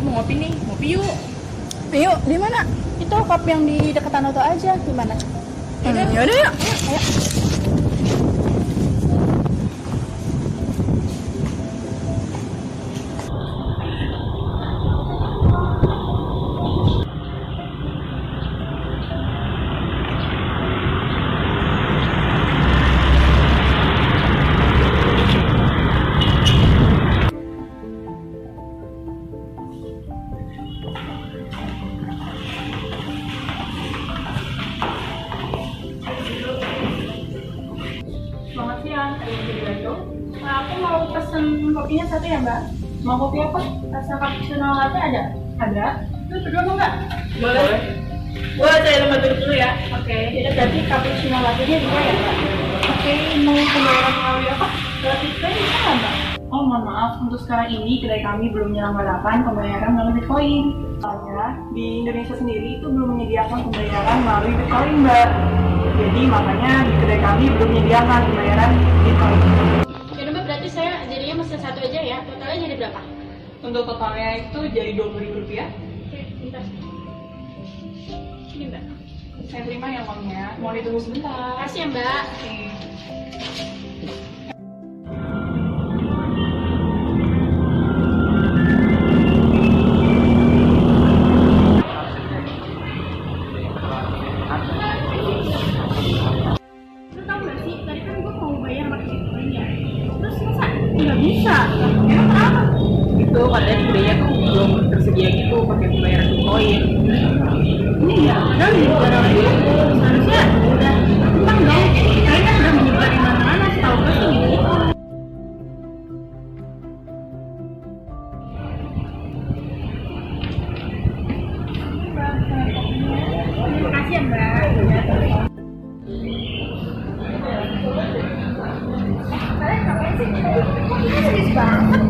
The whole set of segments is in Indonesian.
Gue mau ngopi nih, ngopi yuk. Yuk, di mana? Itu kopi yang di dekat Anoto aja, di mana? Yaudah yuk. Ayo. Selamat siang, ada yang jadi bantu? Nah, aku mau pesen kopinya satu ya mbak. Mau kopi apa? Rasa cappuccino latte ada? Ada. Itu berdua mau nggak? Boleh. Boleh, saya lembar dulu ya. Oke, jadi berarti cappuccino latte-nya dua ya mbak? Oke, mau pembayaran melalui apa? Lewat Bitcoin bisa nggak mbak? Oh mohon maaf, untuk sekarang ini kedai kami belum menyelenggarakan pembayaran melalui Bitcoin. Soalnya di Indonesia sendiri itu belum menyediakan pembayaran melalui Bitcoin mbak. Jadi makanya di kedai kami belum menyediakan pembayaran Bitcoin. Ya udah mbak, berarti saya jadinya mesen satu aja ya. Totalnya jadi berapa? Untuk totalnya itu jadi Rp20.000. Oke, bentar. Ini mbak. Saya terima ya uangnya. Mau ditunggu sebentar. Makasih ya mbak. Oke. Lu tau gak sih, tadi kan gue mau bayar pakai Bitcoin ya. Terus masa nggak bisa? Emang kenapa? Itu katanya kedainya tuh belum tersedia gitu pakai pembayaran Bitcoin. Ini ya, padahal di negara lain seharusnya udah gampang dong. Kalian kan udah menyebar di mana-mana, setahu gue sih gitu. Terima kasih ya mbak. Kalian ngapain sih? Kok serius banget?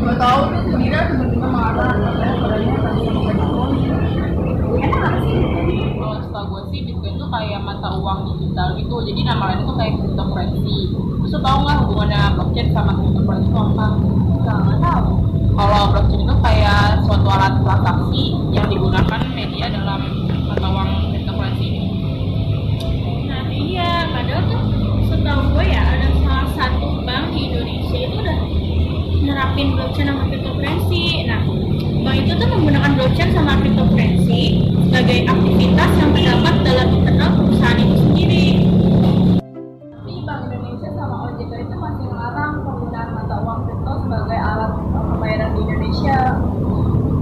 Gak tau tuh Dina tiba-tiba marah. Katanya padanya tadi yang Bitcoin. Emang apa sih? Kalau setahu gue sih Bitcoin tuh kayak mata uang digital gitu, jadi nama lainnya tuh kayak cryptocurrency. Terus lo tau nggak hubungannya blockchain sama cryptocurrency itu apa? Nggak tahu. Kalau blockchain itu kayak suatu alat transaksi yang digunakan media dalam mata uang cryptocurrency ini. Nah iya, padahal tuh setahu gue ya ada salah satu bank di Indonesia itu udah nerapin blockchain sama cryptocurrency. Nah, bank itu tuh menggunakan blockchain sama cryptocurrency sebagai aktivitas yang terdapat dalam internal perusahaan itu sendiri. Tapi Bank Indonesia sama OJK itu masih melarang penggunaan mata uang kripto sebagai alat pembayaran di Indonesia.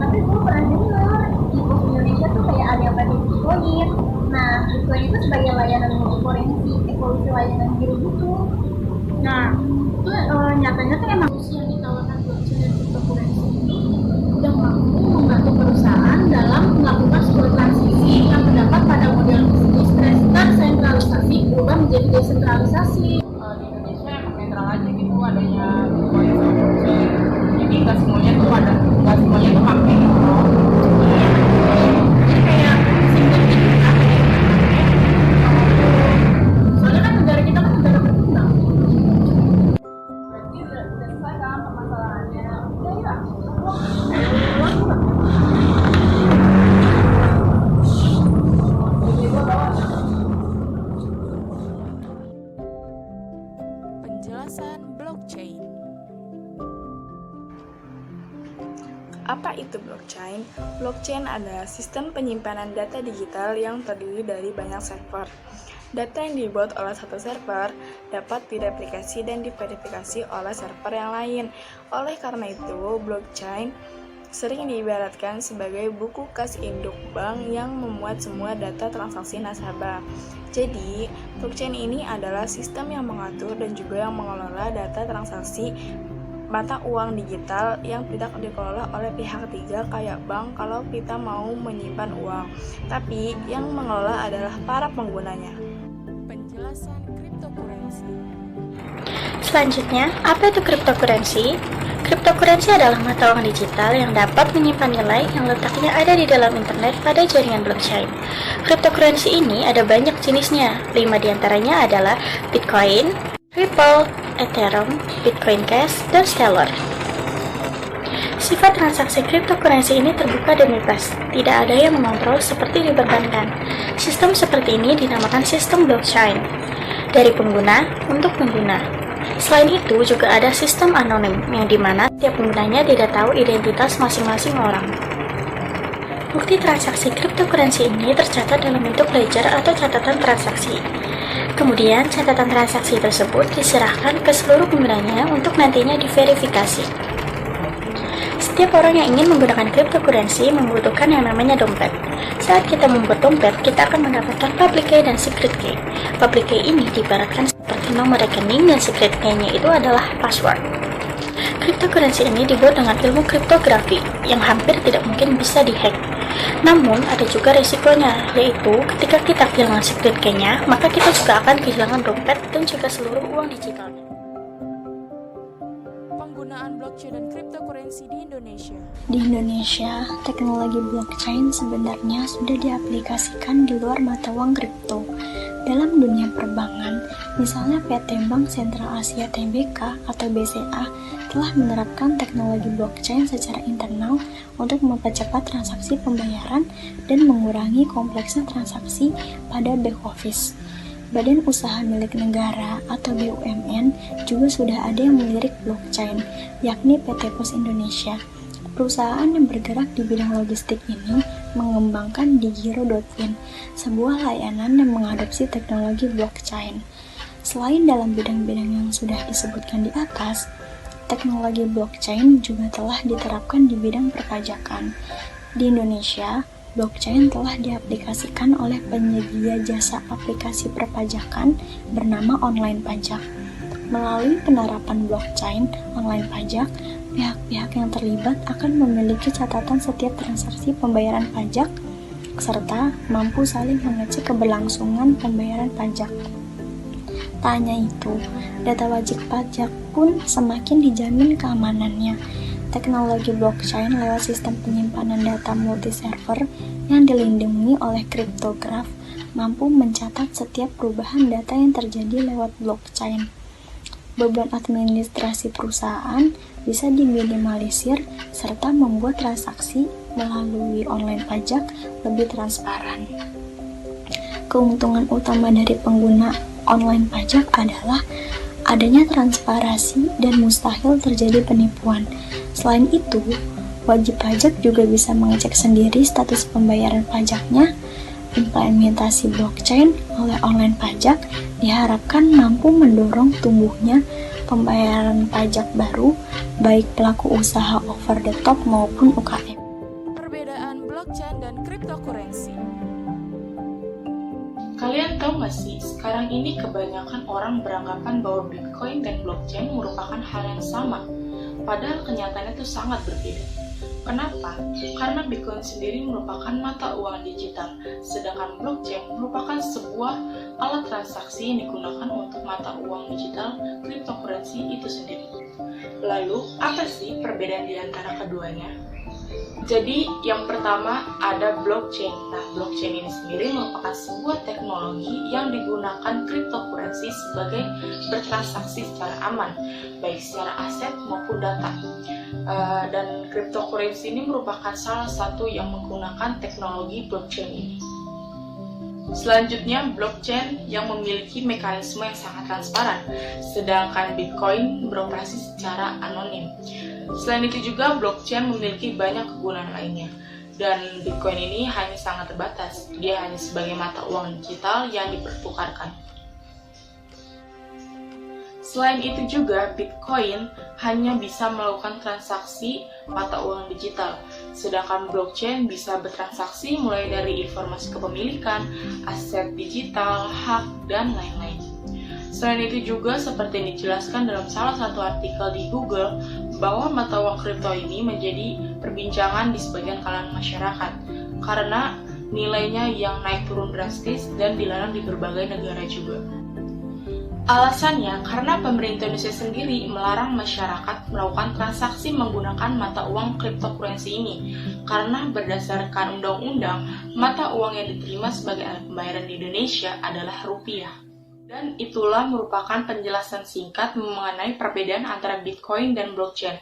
Tapi gue pernah dengar di Bank Indonesia tuh kayak ada yang pakai Bitcoin. Nah, Bitcoin itu sebagai layanan multi evolusi layanan biru gitu. Nah, itu nyatanya tuh emang solusi yang ditawarkan blockchain dan cryptocurrency ini udah mampu membantu perusahaan dalam melakukan sebuah transisi yang terdapat pada model bisnis tersentralisasi berubah menjadi desentralisasi. Di Indonesia emang netral aja gitu adanya Bitcoin sama blockchain. Jadi nggak semuanya tuh pakai gitu. Jadi kayak single gitu kan. Soalnya kan negara kita kan negara berkembang. Berarti udah selesai kan permasalahannya. Udah ya. Penjelasan blockchain. Apa itu blockchain? Blockchain adalah sistem penyimpanan data digital yang terdiri dari banyak server. Data yang dibuat oleh satu server dapat direplikasi dan diverifikasi oleh server yang lain. Oleh karena itu, blockchain sering diibaratkan sebagai buku kas induk bank yang memuat semua data transaksi nasabah. Jadi, blockchain ini adalah sistem yang mengatur dan juga yang mengelola data transaksi mata uang digital yang tidak dikelola oleh pihak ketiga kayak bank kalau kita mau menyimpan uang, tapi yang mengelola adalah para penggunanya. Penjelasan cryptocurrency. Selanjutnya, apa itu cryptocurrency? Cryptocurrency adalah mata uang digital yang dapat menyimpan nilai yang letaknya ada di dalam internet pada jaringan blockchain. Cryptocurrency ini ada banyak jenisnya. 5 diantaranya adalah Bitcoin, Ripple, Ethereum, Bitcoin Cash, dan Stellar. Sifat transaksi cryptocurrency ini terbuka dan bebas, tidak ada yang mengontrol seperti di perbankan. Sistem seperti ini dinamakan sistem blockchain, dari pengguna untuk pengguna. Selain itu, juga ada sistem anonim, yang dimana setiap penggunanya tidak tahu identitas masing-masing orang. Bukti transaksi cryptocurrency ini tercatat dalam bentuk ledger atau catatan transaksi. Kemudian, catatan transaksi tersebut diserahkan ke seluruh penggunanya untuk nantinya diverifikasi. Setiap orang yang ingin menggunakan cryptocurrency membutuhkan yang namanya dompet. Saat kita membuat dompet, kita akan mendapatkan public key dan secret key. Public key ini diibaratkan seperti nomor rekening dan secret key-nya itu adalah password. Cryptocurrency ini dibuat dengan ilmu kriptografi yang hampir tidak mungkin bisa dihack. Namun, ada juga resikonya, yaitu ketika kita kehilangan secret key-nya, maka kita juga akan kehilangan dompet dan juga seluruh uang digitalnya. Penggunaan blockchain dan cryptocurrency di Indonesia. Di Indonesia, teknologi blockchain sebenarnya sudah diaplikasikan di luar mata uang kripto. Dalam dunia perbankan, misalnya PT Bank Sentral Asia Tbk atau BCA telah menerapkan teknologi blockchain secara internal untuk mempercepat transaksi pembayaran dan mengurangi kompleksnya transaksi pada back office. Badan Usaha Milik Negara atau BUMN juga sudah ada yang melirik blockchain, yakni PT Pos Indonesia. Perusahaan yang bergerak di bidang logistik ini mengembangkan Digiro.in, sebuah layanan yang mengadopsi teknologi blockchain. Selain dalam bidang-bidang yang sudah disebutkan di atas, teknologi blockchain juga telah diterapkan di bidang perpajakan. Di Indonesia, blockchain telah diaplikasikan oleh penyedia jasa aplikasi perpajakan bernama Online Pajak. Melalui penerapan blockchain online pajak, pihak-pihak yang terlibat akan memiliki catatan setiap transaksi pembayaran pajak, serta mampu saling mengecek keberlangsungan pembayaran pajak. Tak hanya itu, data wajib pajak pun semakin dijamin keamanannya. Teknologi blockchain lewat sistem penyimpanan data multi-server yang dilindungi oleh kriptograf mampu mencatat setiap perubahan data yang terjadi lewat blockchain. Beban administrasi perusahaan bisa diminimalisir serta membuat transaksi melalui online pajak lebih transparan. Keuntungan utama dari pengguna online pajak adalah adanya transparansi dan mustahil terjadi penipuan. Selain itu, wajib pajak juga bisa mengecek sendiri status pembayaran pajaknya. Implementasi blockchain oleh online pajak diharapkan mampu mendorong tumbuhnya pembayaran pajak baru, baik pelaku usaha over the top maupun UKM. Perbedaan blockchain dan cryptocurrency. Kalian tahu nggak sih, sekarang ini kebanyakan orang beranggapan bahwa Bitcoin dan blockchain merupakan hal yang sama, padahal kenyataannya itu sangat berbeda. Kenapa? Karena Bitcoin sendiri merupakan mata uang digital, sedangkan blockchain merupakan sebuah alat transaksi yang digunakan untuk mata uang digital cryptocurrency itu sendiri. Lalu, apa sih perbedaan di antara keduanya? Jadi, yang pertama ada blockchain. Nah, blockchain ini sendiri merupakan sebuah teknologi yang digunakan cryptocurrency sebagai bertransaksi secara aman, baik secara aset maupun data. Dan cryptocurrency ini merupakan salah satu yang menggunakan teknologi blockchain ini. Selanjutnya, blockchain yang memiliki mekanisme yang sangat transparan, sedangkan Bitcoin beroperasi secara anonim. Selain itu juga, blockchain memiliki banyak kegunaan lainnya, dan Bitcoin ini hanya sangat terbatas. Dia hanya sebagai mata uang digital yang dipertukarkan. Selain itu juga, Bitcoin hanya bisa melakukan transaksi mata uang digital, sedangkan blockchain bisa bertransaksi mulai dari informasi kepemilikan, aset digital, hak, dan lain-lain. Selain itu juga, seperti yang dijelaskan dalam salah satu artikel di Google, bahwa mata uang kripto ini menjadi perbincangan di sebagian kalangan masyarakat, karena nilainya yang naik turun drastis dan dilarang di berbagai negara juga. Alasannya karena pemerintah Indonesia sendiri melarang masyarakat melakukan transaksi menggunakan mata uang cryptocurrency ini, karena berdasarkan undang-undang, mata uang yang diterima sebagai alat pembayaran di Indonesia adalah rupiah. Dan itulah merupakan penjelasan singkat mengenai perbedaan antara Bitcoin dan blockchain.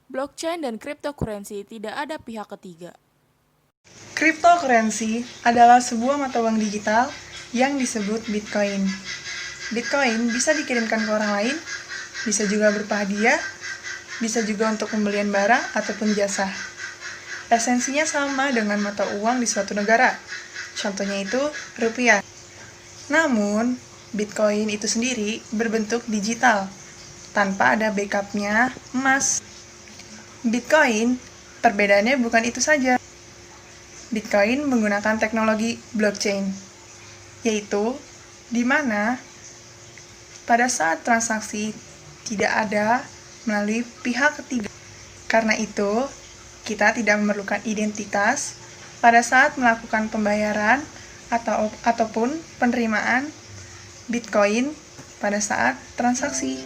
Blockchain dan cryptocurrency tidak ada pihak ketiga. Cryptocurrency adalah sebuah mata uang digital yang disebut Bitcoin. Bitcoin bisa dikirimkan ke orang lain, bisa juga berupa hadiah, bisa juga untuk pembelian barang ataupun jasa. Esensinya sama dengan mata uang di suatu negara, contohnya itu rupiah. Namun, Bitcoin itu sendiri berbentuk digital, tanpa ada backupnya emas. Bitcoin, perbedaannya bukan itu saja. Bitcoin menggunakan teknologi blockchain, yaitu di mana pada saat transaksi tidak ada melalui pihak ketiga. Karena itu, kita tidak memerlukan identitas pada saat melakukan pembayaran ataupun penerimaan Bitcoin pada saat transaksi.